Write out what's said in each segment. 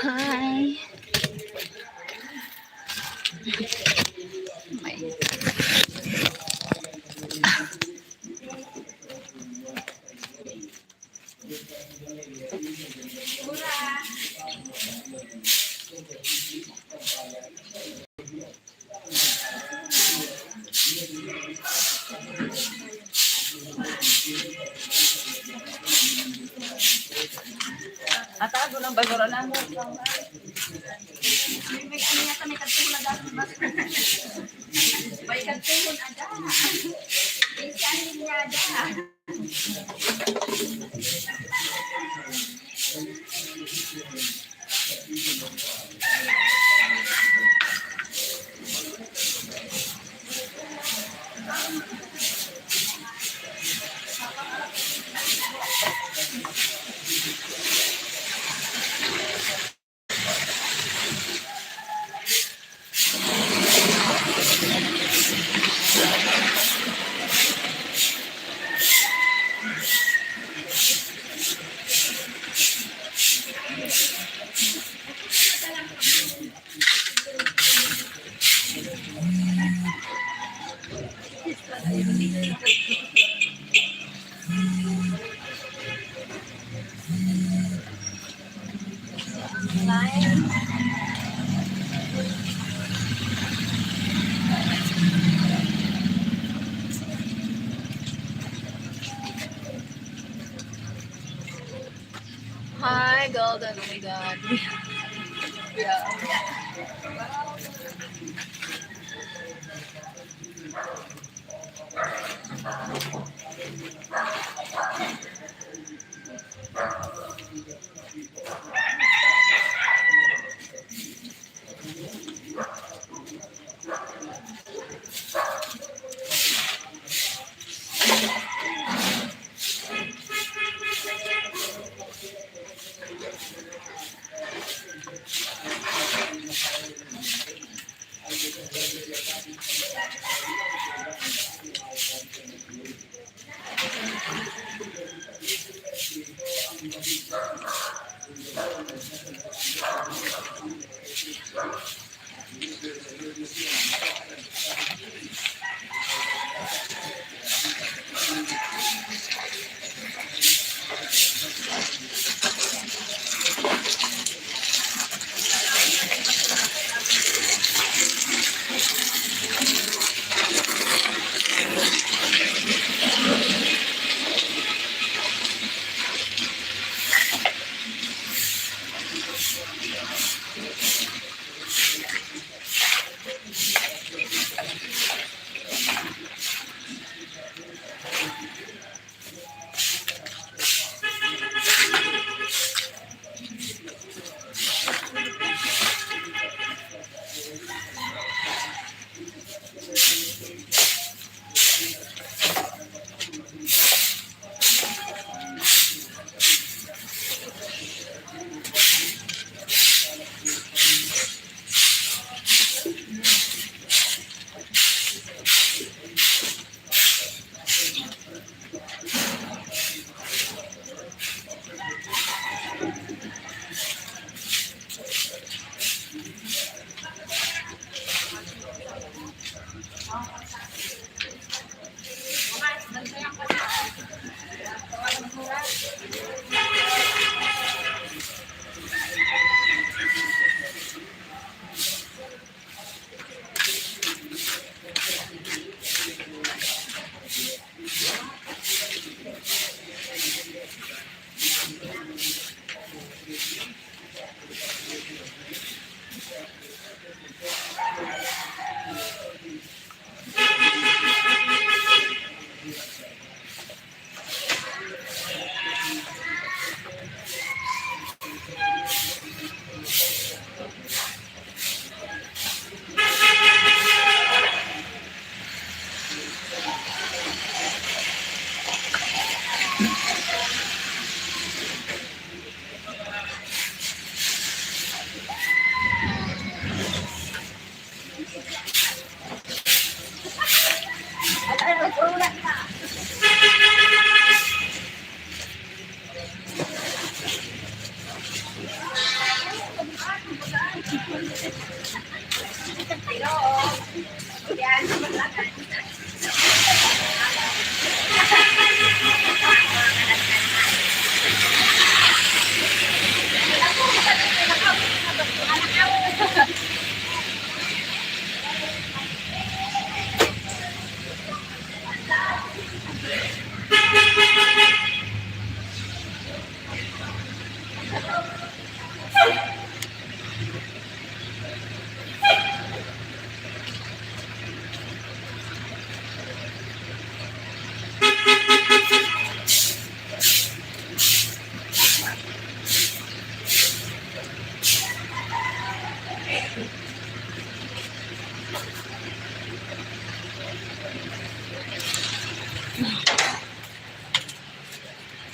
Hi. Atago ng bagoro na mo. May ano yata may kantuhon na dati ba? May kantuhon ada. May kanin niya ada. Hi, Golden. Oh my God. Yeah. Ulat na. Yan,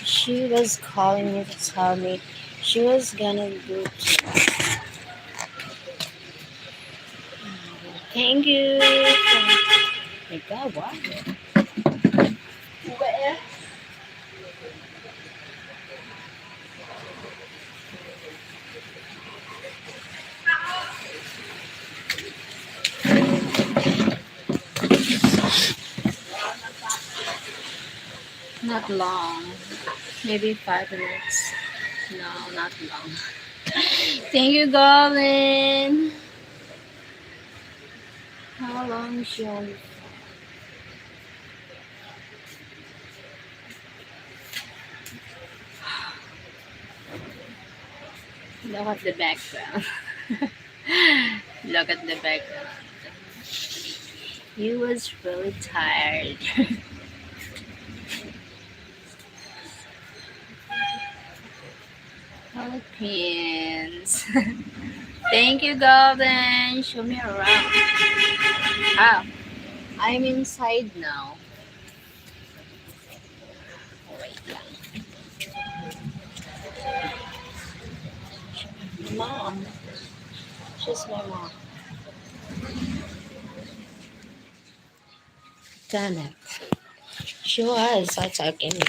She was calling me to tell me she was gonna do to. Thank you. My God, what? Where? Not long. Maybe 5 minutes. No, not long. Thank you, Goblin. How long is she on? Look at the background. Look at the background. He was really tired. Philippines. Thank you, Golden. Show me around. Ah, I'm inside now. Wait lang. Mom. She's my mom. Damn it. She was attacking me.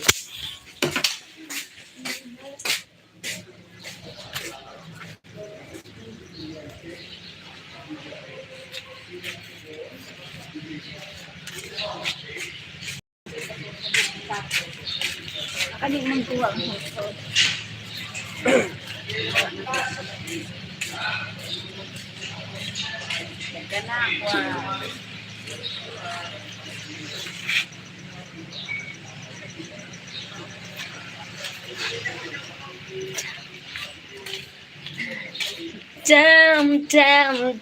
Kani mong tuwa ang gusto. Gana ako.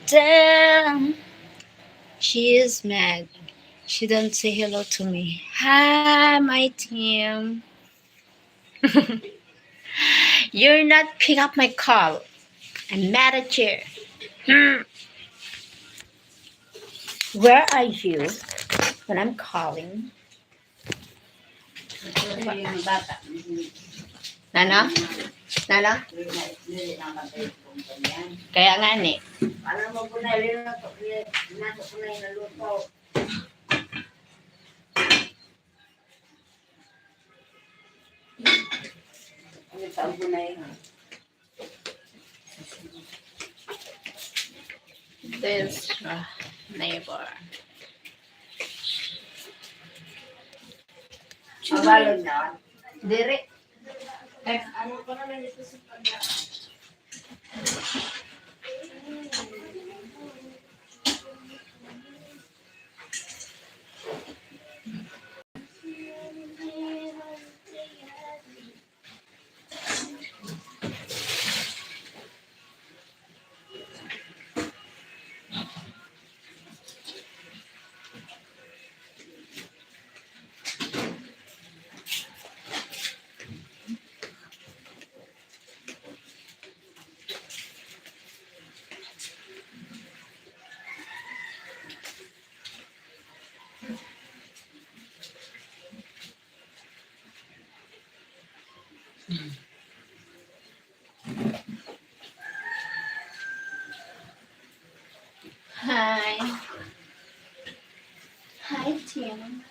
Damn. She is mad. She don't say hello to me. Hi, my team. You're not pick up my call. I'm mad at you. Where are you when I'm calling? Yung bata. Nana? Nana? Kaya nga ni. Alam mo po na, nato ko na yung naluto. Ano taon ko na yun? This neighbor. Mabalog na. Dire. Ano pa naman ito sa pagka? Hi. Hi, Tim.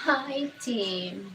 Hi, team.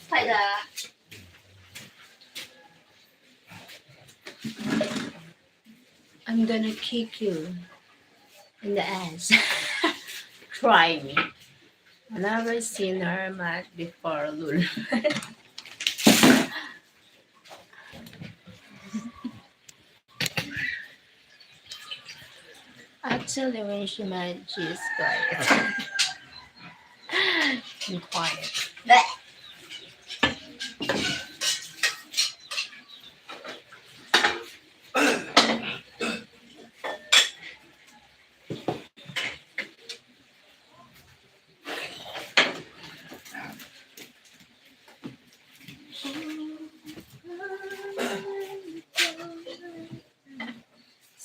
Hi there. I'm gonna kick you in the ass. Try me. I've never seen her mad before, Lul. Actually, when she mad, she's quiet. I'm quiet. Bleh.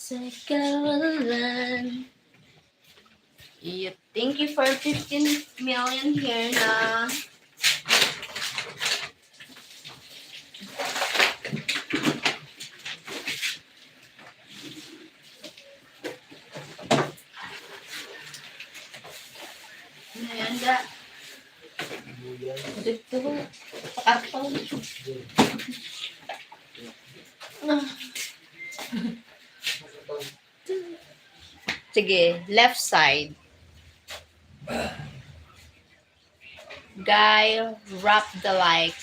Sekawalan. Yep. Thank you for 15 million here na. Ayan da. Dito. Pakarton. Sige, left side. Guy, wrap the like.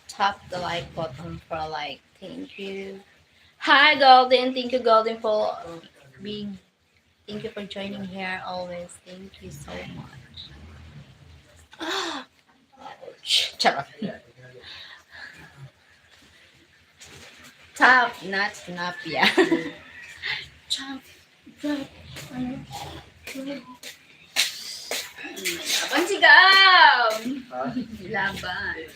Tap the like button for a like. Thank you. Hi, Golden. Thank you, Golden, for being. Thank you for joining here always. Thank you so much. Ouch. Charot. Tap, not snap, yeah. Chop, drop, laban sigaw! Laban.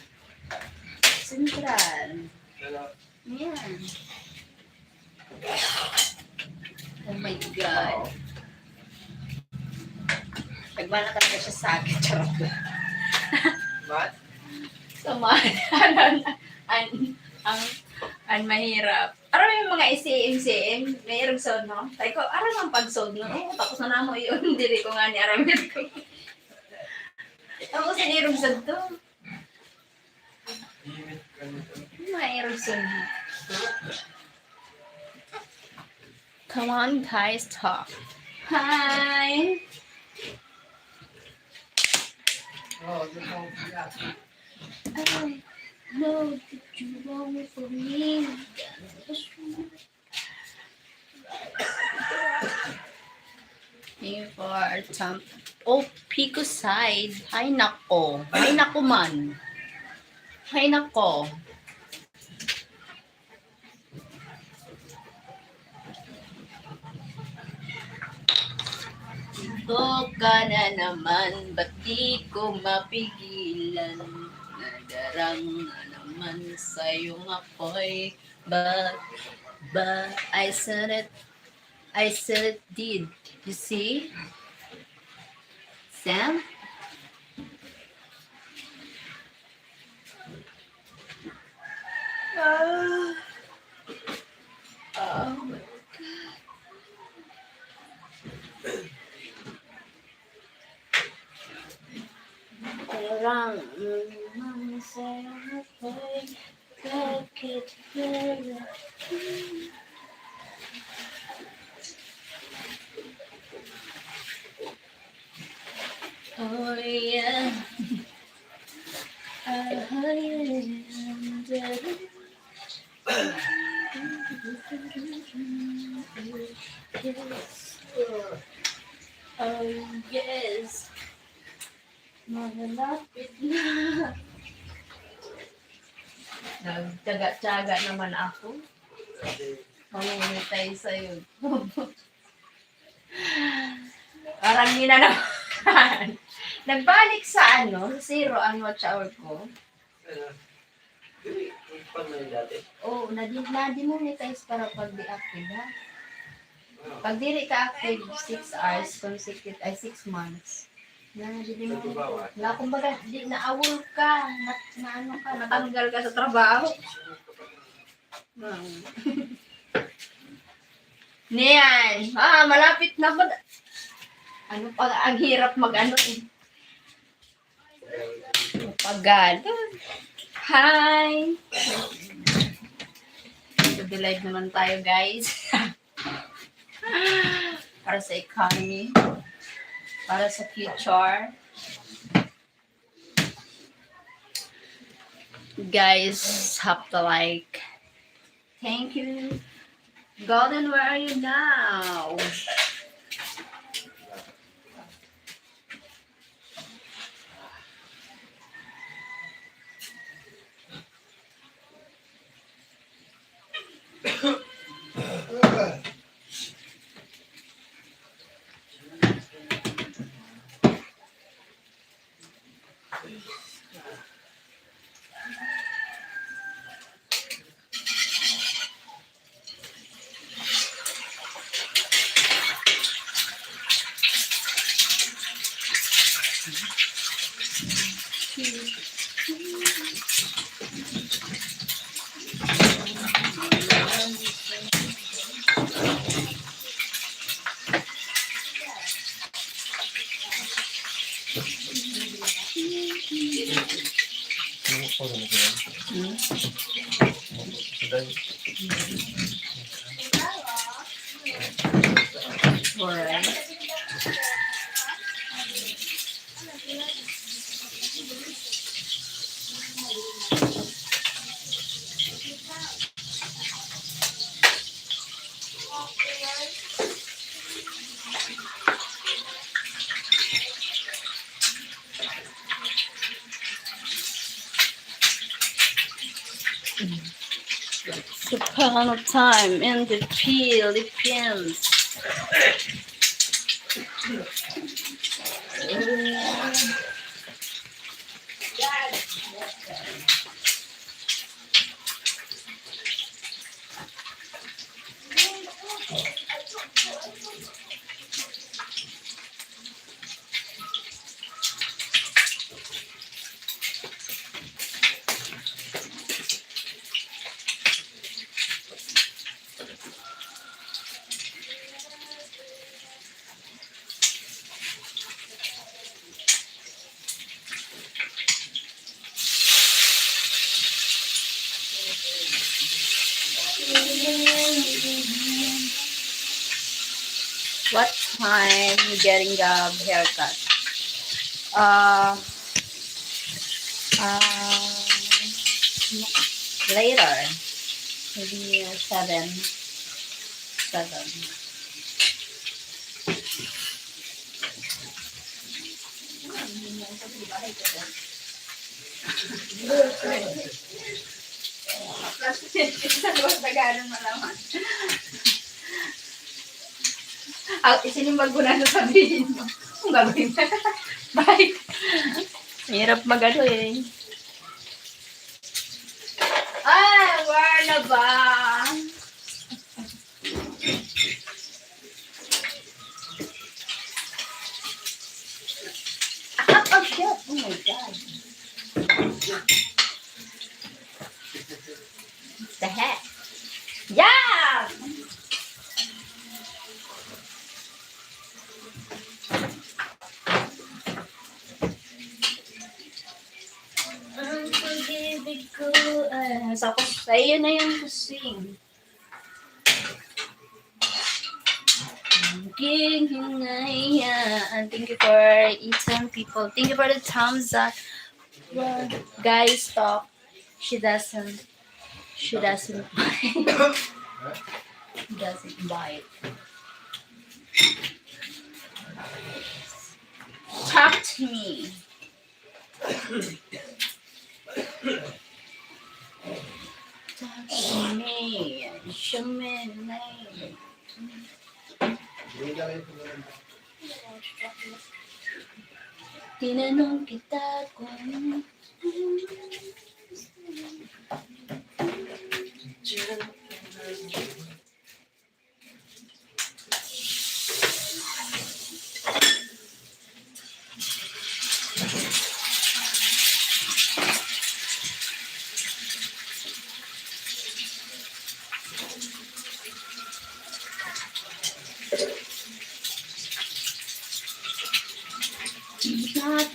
Sentral. Yan. Oh my God. Nagmana talaga siya sa akin. Charot. What? Samahan. Ang mahirap. Aram yung mga ICM, mayroong sound, no? Tayo ko, aram ang pag-sound, no? Oh, tapos na namo yun. Hindi ko nga ni aramit ko. Tapos mayroong sound to. Mayroong sound. Come on, guys, talk. Hi! Oh, the phone. I know that you want it for me. Here for some. Oh, Pico side. Hay nako. Hay nako man. Hay nako. Ito ka na naman, ba't di ko mapigilan? Nadarang na naman sa'yong ako'y but I said it did. You see? Sam? Mama said I play, take it further. Oh yeah. Oh yes. Oh yes. Malalapit na. Nagtyaga-tyaga naman ako. Mamunitay sa'yo. Parang hindi na naman. Nagbalik sa zero ang watch hour ko. Ano? Hindi, pag na dati. Oo, na-demonetize para pag-deactive ha. Pag dili ka active, 6 hours consecutive, ay 6 months. Nagbabawa. Na kumbaga, di naawol ka, natanggal ka sa trabaho. Niyan. Malapit na ba? Ano pa, ang hirap Pagod. Hi! Live naman tayo, guys. Para sa economy. Para sa future. Guys, have to like. Thank you. Golden, where are you now? Alright. It's a pound of time in the Philippines. What time you getting the haircut? Later. Maybe 7. Isinimag ko na sabihin mo. Kung gagawin na. Bye. Hirap magano eh. Where na ba? Oh shit! Oh my god. The heck? Yeah! Sa'yo na yung kusing. Thank you for 10 people. Thank you for the thumbs up. Well, guys, stop. She doesn't bite. Doesn't bite. Talk to me. Talk to me. Show me the name. Tinanong kita kung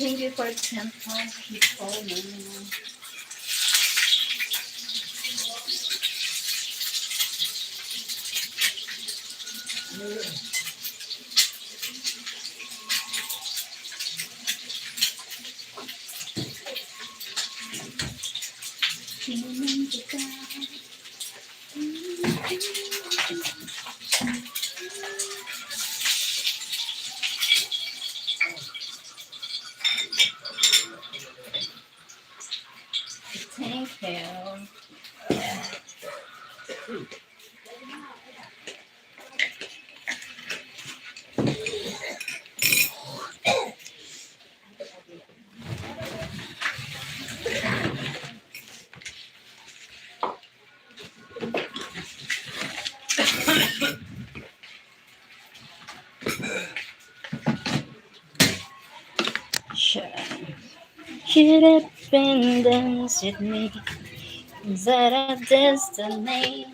thank you for 10 people. Thank you. Should have been dance with me. Is that a destiny?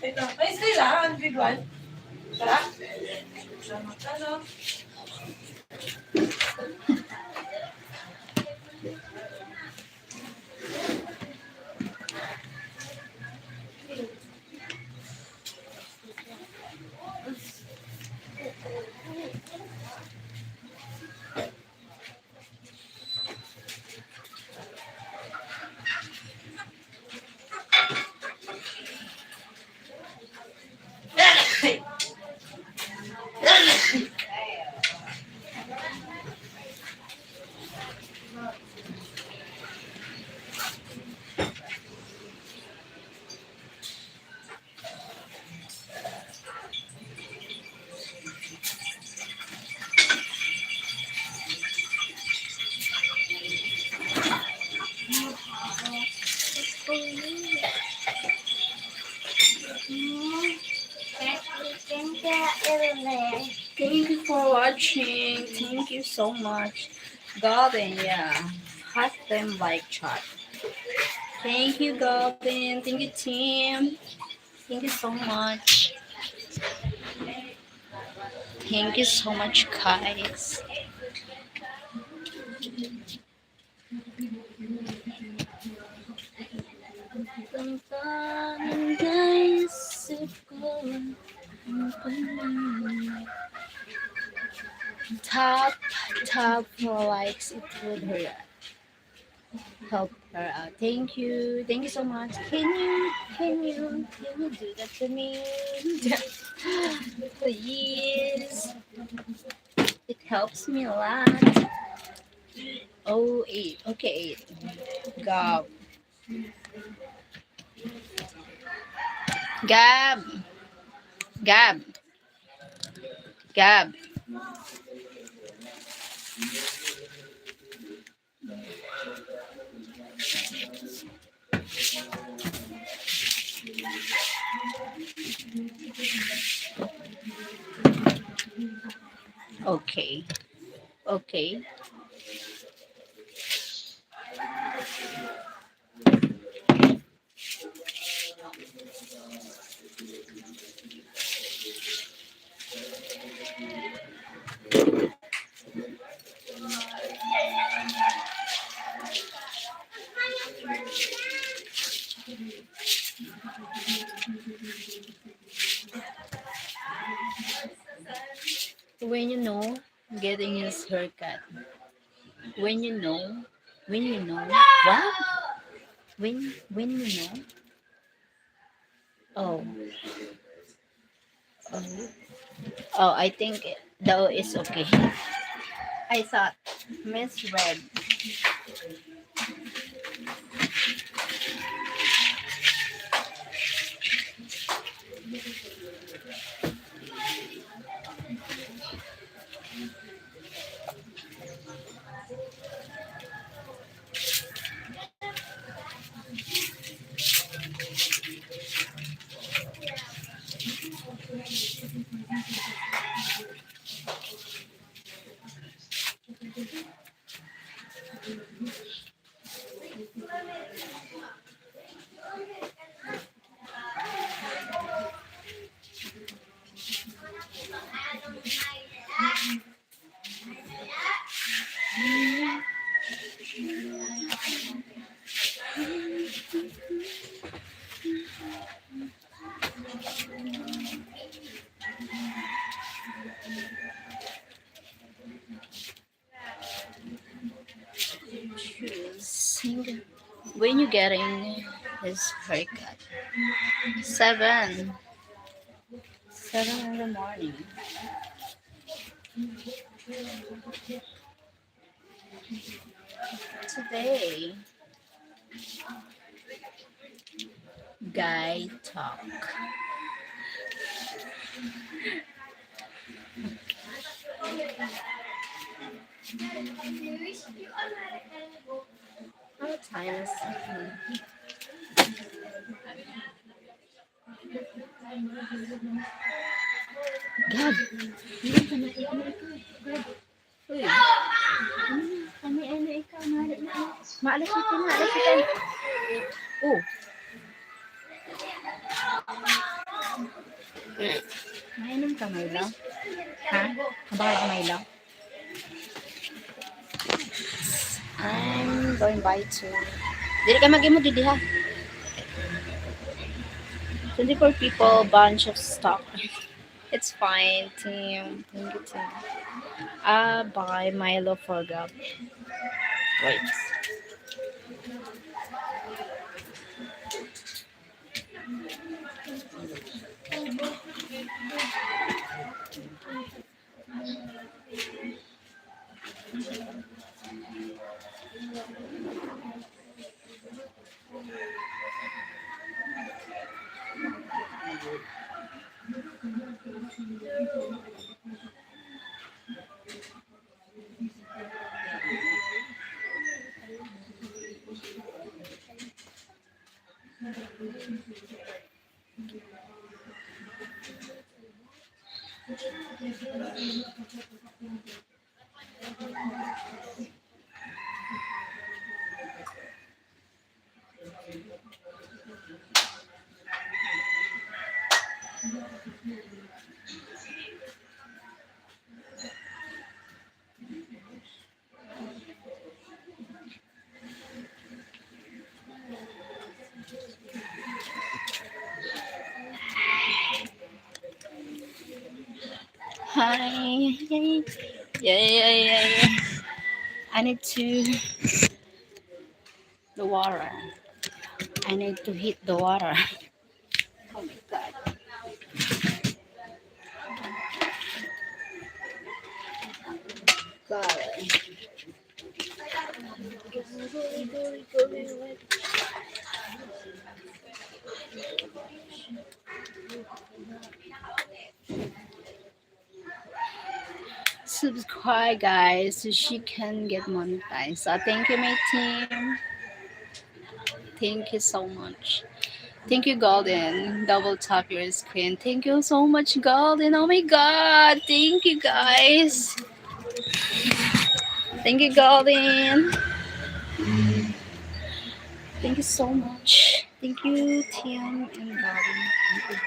Ito. Ay, stay lang. Individual. Tara. Ano? Thank you for watching. Thank you so much. Golden, yeah. Hot them like chat. Thank you, Golden. Thank you, team. Thank you so much. Thank you so much, guys. Tap for likes, it would help her out. Thank you so much. Can you do that to me? Please. It helps me a lot. Oh, 8. Okay, 8. Gab. Gab. Gab. Gab. Okay. Okay. When you know, getting his haircut. When you know, what? When you know? Oh, oh, oh, I think the O is okay. I thought misread. Choose when you getting his haircut. 7, 7 in the morning. Today, guy talk. What time is it? Gab, hindi ka na Gab. Uy, ano ikaw, maalas ito na, alas ito. Oh. Mainom ka, Myla? Ha? Bakal ka, Myla? I'm going by to... Dili ka mag-imo, Didi, ha? 24 people, bunch of stock. It's fine, team. Thank you, team. Buy Milo for Gab. Wait. Hi. Yeah. I need to the water. I need to heat the water. Oh my god. God. Subscribe, guys, so she can get monetized. So thank you, my team. Thank you so much. Thank you, Golden. Double tap your screen. Thank you so much, Golden. Oh my god. Thank you, guys. Thank you, Golden. Thank you so much. Thank you, Tian and Golden. Thank you.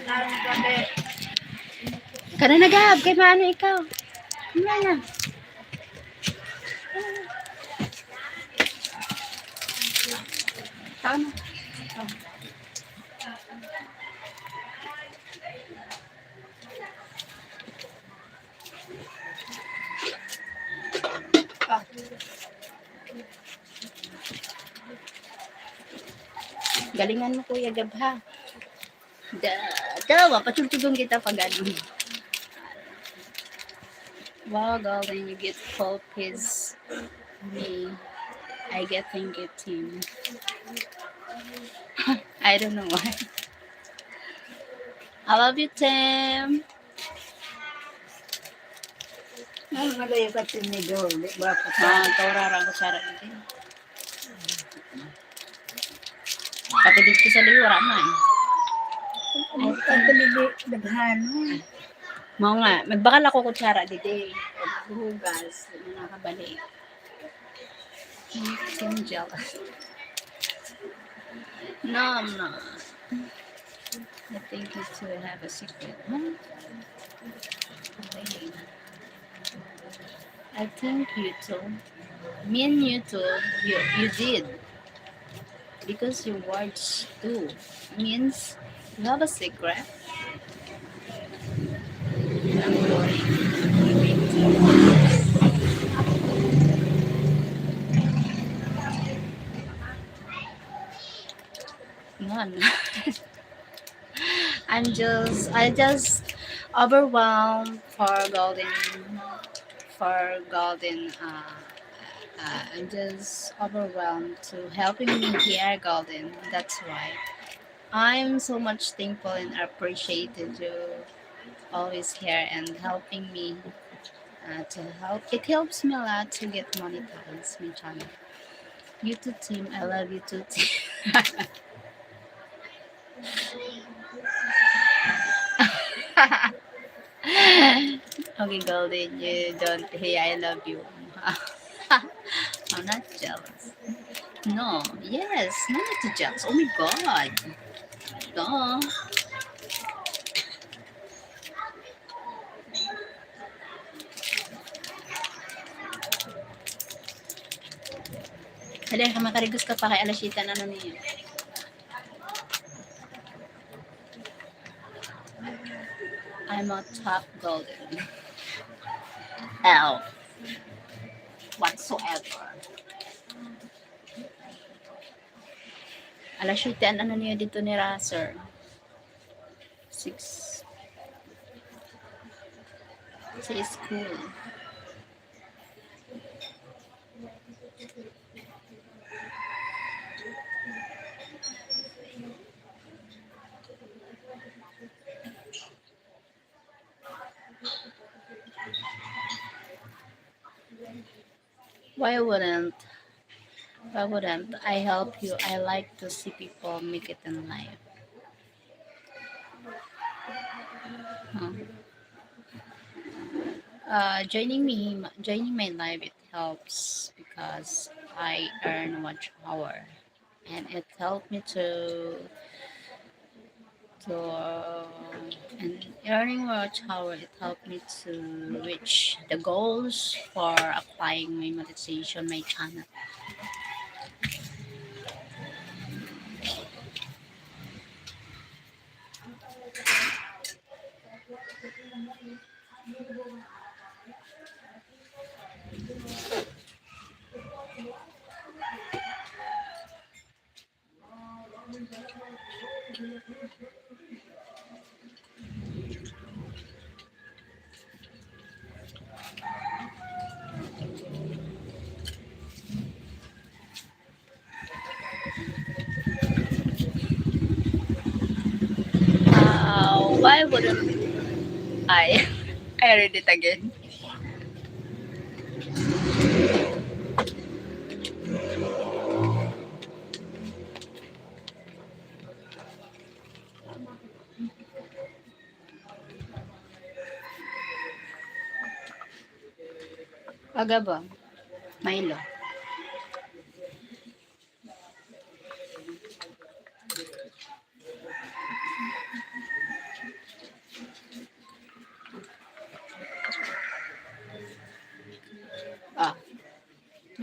Karon gabi. Kada nagab, kay paano ikaw? Wala na. Tama. Galingan mo Kuya Gab ha. Dawa, patugtugong kita pag ano. Wow, Golden, you get focus. Me, I get thinking team. I don't know why. I love you, Tim. Ano magayo ka tinidor, di ba? Kaurarang ko sarap din. Pati dito sa liwara na eh. Ang kalili, daghano. Mao nga, magbakal ako kutsara dito eh. Paghugas, nakabalik. I'm jealous. No, I'm not. I think you two have a secret, huh? Okay. I think you two, me and you two, you did. Because your words too means you have a secret. I'm going. None. I just overwhelmed for golden. I'm just overwhelmed to helping me here, Golden. That's why I'm so much thankful and appreciated you always here and helping me to help. It helps me a lot to get monetized my channel. You too, team. I love you too, team. Okay, Golden, you don't. Hey, I love you. I'm not jealous. No, yes, no need to jealous. Oh my god. Duh. Dali, makarigos ka pa kay Alashita na ano niya. I'm a top Golden. L. Whatsoever. Alas 7 ang ano niya dito ni Razer. 6. Sa school. Why wouldn't I help you? I like to see people make it in life. Huh. Joining my live, it helps because I earn 1 hour, and it helped me to and earning 1 hour, it helped me to reach the goals for applying my monetization my channel. Why wouldn't I? I read it again. Aga ba? Milo.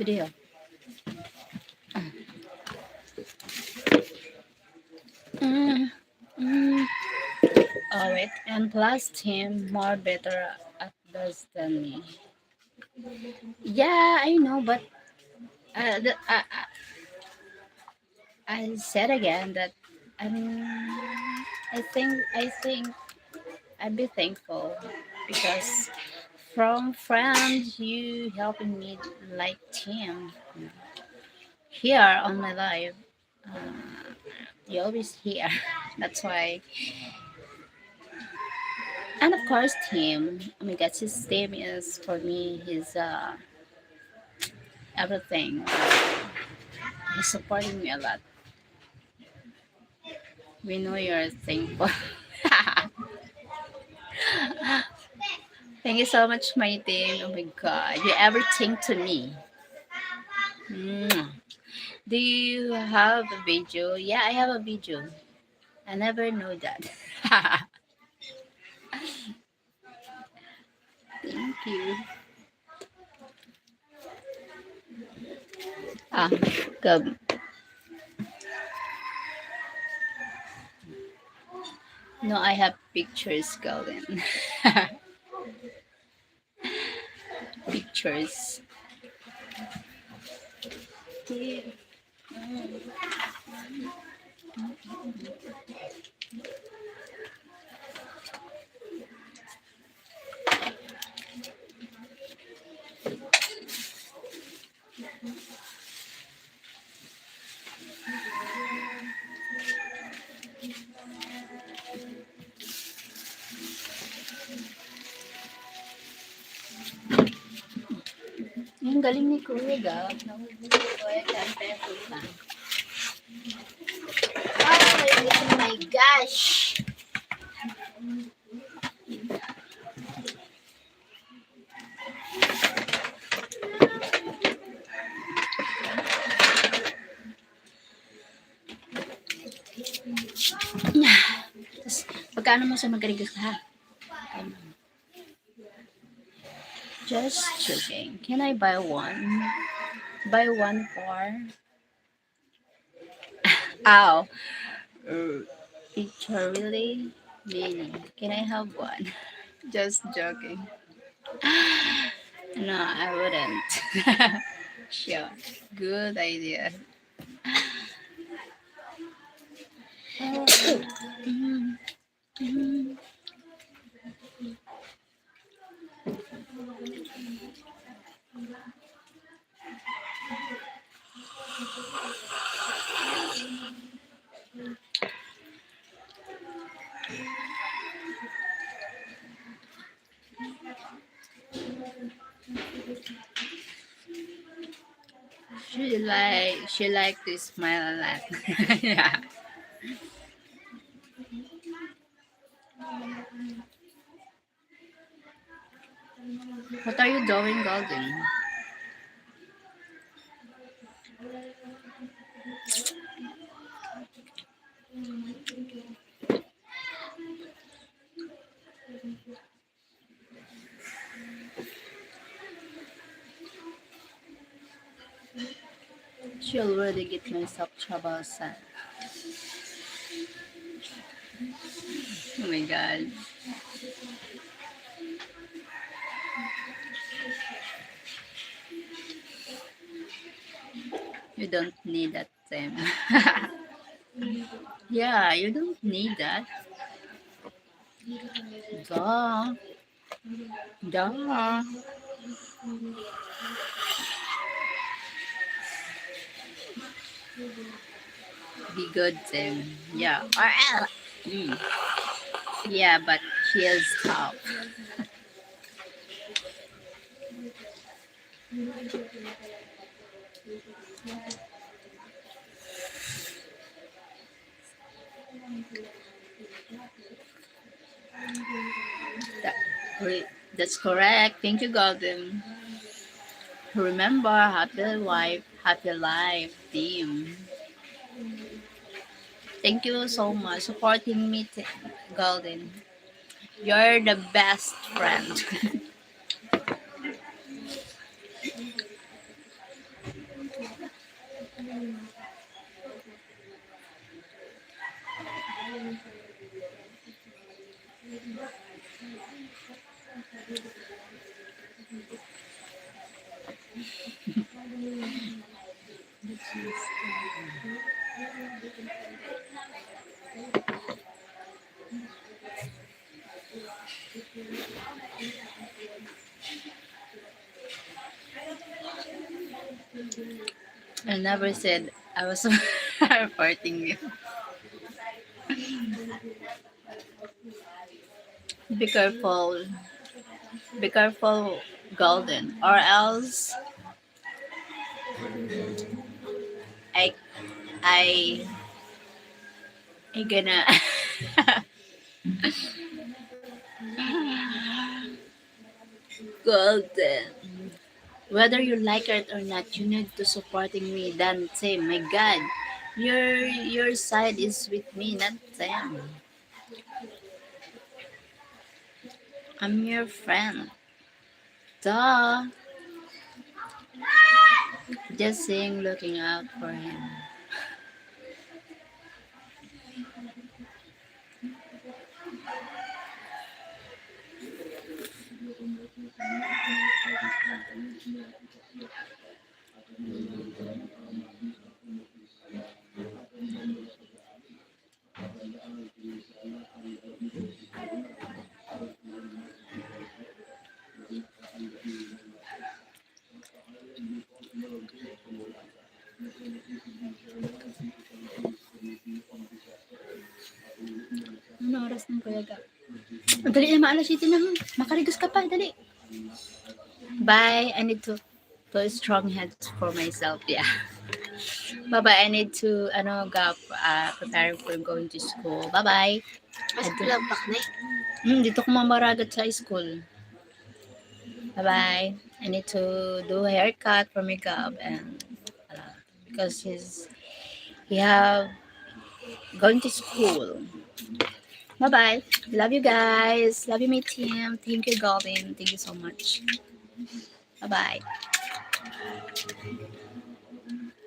Video. Mm, mm. Oh wait, and plus Tim more better at this than me. Yeah, I know, but I said again that um, I think I'd be thankful because from friends you helping me like Tim here on my life. Uh, you always here. That's why. And of course, Tim. Oh my God, his Tim is for me. His everything. He's supporting me a lot. We know you're thankful. Thank you so much, my team. Oh my God, you everything to me. Mwah. Do you have a video? Yeah, I have a video. I never know that. Thank you. Ah, good. No, I have pictures, Golden. Pictures. Ang galing ni Kuya Gab. Nahuli ni Kuya Gab. Oh my gosh! Tapos, pagkano mo siya magkarigas ha? Just joking. Can I buy one? Buy one for? Ow. Picture really? Really? Can I have one? Just joking. No, I wouldn't. Sure. Good idea. Mm, mm. She like to smile a lot. Yeah. What are you doing, Golden? She already get myself trouble, son. Oh my God. You don't need that, Sam. Yeah, you don't need that. Duh. Duh. Be good, Sam. Yeah. Mm. Yeah, but she is tough. That, that's correct. Thank you, Golden. Remember, happy wife, happy life, team. Thank you so much supporting me, Golden. You're the best friend. I never said I was reporting you. Be careful. Be careful, Golden, or else I I I gonna Golden. Whether you like it or not, you need to supporting me than Tim. My God, your side is with me, not them. I'm your friend. Duh. Just saying, looking out for him. Ano oras ng kuyaga? Dali na, maalas ito na. Makarigos ka pa, dali. Bye. I need to put strong heads for myself. Yeah. Bye-bye. I need to, preparing for going to school. Bye-bye. Mas palabak na Dito ko mamaragat sa school. Bye-bye. I need to do a haircut for makeup and because he have going to school. Bye-bye. Love you guys. Love you, my team. Thank you, Golden. Thank you so much. Bye-bye.